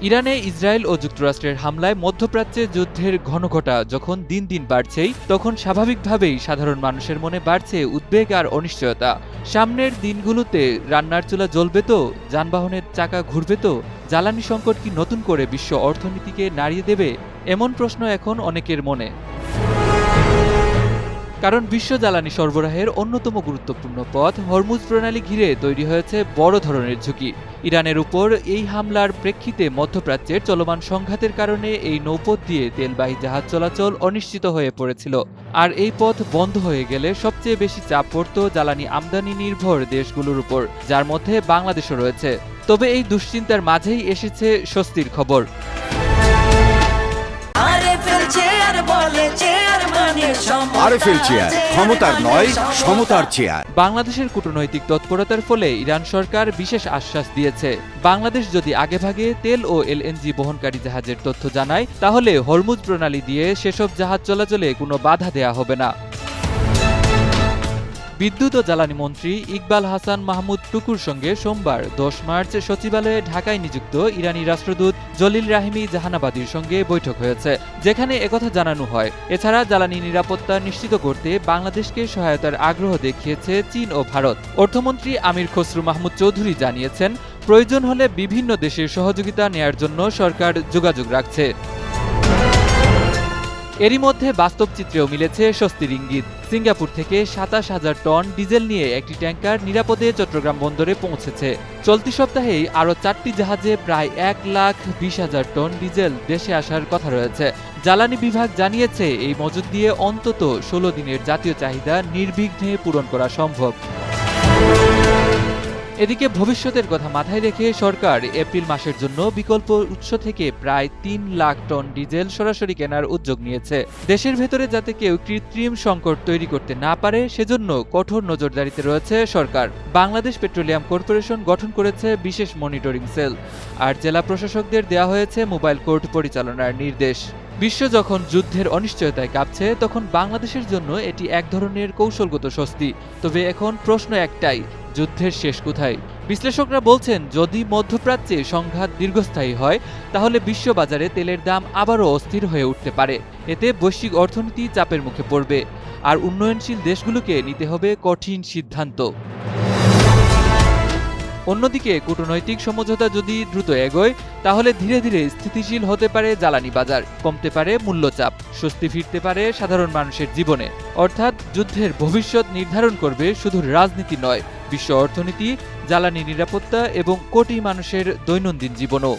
ইরানে ইসরায়েল ও যুক্তরাষ্ট্রের হামলায় মধ্যপ্রাচ্যে যুদ্ধের ঘনঘটা যখন দিন দিন বাড়ছেই, তখন স্বাভাবিকভাবেই সাধারণ মানুষের মনে বাড়ছে উদ্বেগ আর অনিশ্চয়তা। সামনের দিনগুলোতে রান্নার চুলা জ্বলবে তো, যানবাহনের চাকা ঘুরবে তো, জ্বালানি সংকট কি নতুন করে বিশ্ব অর্থনীতিকে নাড়িয়ে দেবে? এমন প্রশ্ন এখন অনেকের মনে। কারণ বিশ্ব জ্বালানি সরবরাহের অন্যতম গুরুত্বপূর্ণ পথ হরমুজ প্রণালী ঘিরে তৈরি হয়েছে বড় ধরনের ঝুঁকি। ইরানের উপর এই হামলার প্রেক্ষিতে মধ্যপ্রাচ্যের চলমান সংঘাতের কারণে এই নৌপথ দিয়ে তেলবাহী জাহাজ চলাচল অনিশ্চিত হয়ে পড়েছিল। আর এই পথ বন্ধ হয়ে গেলে সবচেয়ে বেশি চাপ পড়ত জ্বালানি আমদানি নির্ভর দেশগুলোর উপর, যার মধ্যে বাংলাদেশও রয়েছে। তবে এই দুশ্চিন্তার মাঝেই এসেছে স্বস্তির খবর। আরএফএল চেয়ার, ক্ষমতার নয় সমতার চেয়ার। বাংলাদেশের কূটনৈতিক তৎপরতার ফলে ইরান সরকার বিশেষ আশ্বাস দিয়েছে, বাংলাদেশ যদি আগেভাগে তেল ও এলএনজি বহনকারী জাহাজের তথ্য জানায়, তাহলে হরমুজ প্রণালী দিয়ে সেসব জাহাজ চলাচলে কোনো বাধা দেয়া হবে না। বিদ্যুৎ ও জ্বালানি মন্ত্রী ইকবাল হাসান মাহমুদ টুকুর সঙ্গে সোমবার 10 মার্চ সচিবালয়ে ঢাকায় নিযুক্ত ইরানি রাষ্ট্রদূত জলিল রাহিমি জাহানাবাদীর সঙ্গে বৈঠক হয়েছে, যেখানে একথা জানানো হয়। এছাড়া জ্বালানি নিরাপত্তা নিশ্চিত করতে বাংলাদেশকে সহায়তার আগ্রহ দেখিয়েছে চীন ও ভারত। অর্থমন্ত্রী আমির খসরু মাহমুদ চৌধুরী জানিয়েছেন, প্রয়োজন হলে বিভিন্ন দেশের সহযোগিতা নেয়ার জন্য সরকার যোগাযোগ রাখছে। এরই মধ্যে বাস্তব চিত্রেও মিলেছে স্বস্তির ইঙ্গিত। সিঙ্গাপুর থেকে 27,000 টন ডিজেল নিয়ে একটি ট্যাঙ্কার নিরাপদে চট্টগ্রাম বন্দরে পৌঁছেছে। চলতি সপ্তাহেই আরও 4টি জাহাজে প্রায় 1,20,000 টন ডিজেল দেশে আসার কথা রয়েছে। জ্বালানি বিভাগ জানিয়েছে, এই মজুদ দিয়ে অন্তত 16 দিনের জাতীয় চাহিদা নির্বিঘ্নে পূরণ করা সম্ভব। এদিকে ভবিষ্যতের কথা মাথায় রেখে সরকার এপ্রিল মাসের জন্য বিকল্প উৎস থেকে প্রায় 3 লাখ টন ডিজেল সরাসরি কেনার উদ্যোগ নিয়েছে। দেশের ভেতরে যাতে কেউ কৃত্রিম সংকট তৈরি করতে না পারে, সেজন্য কঠোর নজরদারিতে রয়েছে সরকার। বাংলাদেশ পেট্রোলিয়াম কর্পোরেশন গঠন করেছে বিশেষ মনিটরিং সেল, আর জেলা প্রশাসকদের দেওয়া হয়েছে মোবাইল কোর্ট পরিচালনার নির্দেশ। বিশ্ব যখন যুদ্ধের অনিশ্চয়তায় কাঁপছে, তখন বাংলাদেশের জন্য এটি এক ধরনের কৌশলগত স্বস্তি। তবে এখন প্রশ্ন একটাই, যুদ্ধের শেষ কোথায়? বিশ্লেষকরা বলছেন, যদি মধ্যপ্রাচ্যে সংঘাত দীর্ঘস্থায়ী হয়, তাহলে বিশ্ববাজারে তেলের দাম আবারও অস্থির হয়ে উঠতে পারে। এতে বৈশ্বিক অর্থনীতি চাপের মুখে পড়বে, আর উন্নয়নশীল দেশগুলোকে নিতে হবে কঠিন সিদ্ধান্ত। অন্যদিকে কূটনৈতিক সমঝোতা যদি দ্রুত এগোয়, তাহলে ধীরে ধীরে স্থিতিশীল হতে পারে জ্বালানি বাজার, কমতে পারে মূল্যচাপ, স্বস্তি ফিরতে পারে সাধারণ মানুষের জীবনে। অর্থাৎ যুদ্ধের ভবিষ্যৎ নির্ধারণ করবে শুধু রাজনীতি নয়, বিশ্ব অর্থনীতি, জ্বালানি নিরাপত্তা এবং কোটি মানুষের দৈনন্দিন জীবনও।